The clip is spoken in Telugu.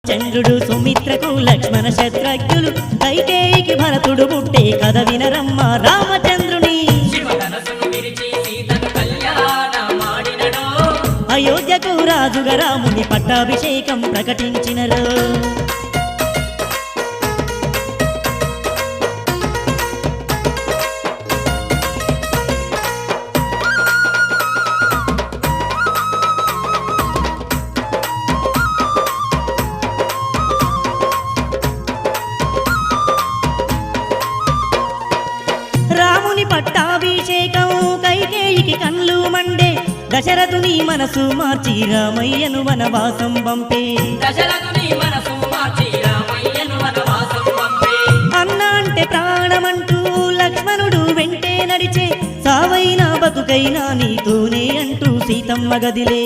చంద్రుడు సుమిత్రకు లక్ష్మణ శత్రుఘ్నులు కైకేయికి భరతుడు పుట్టే కథ వినరమ్మ రామచంద్రుని అయోధ్యకు రాజుగా రాముని పట్టాభిషేకం ప్రకటించినరు పట్టాభిషేకం కైకేయికి కన్లు మండే దశరథుని మనసు మార్చి రామయ్యను వనవాసం పంపే అన్న అంటే ప్రాణమంటూ లక్ష్మణుడు వెంటే నడిచే సావైనా బతుకైనా నీతోనే అంటూ సీతమ్మ గదిలే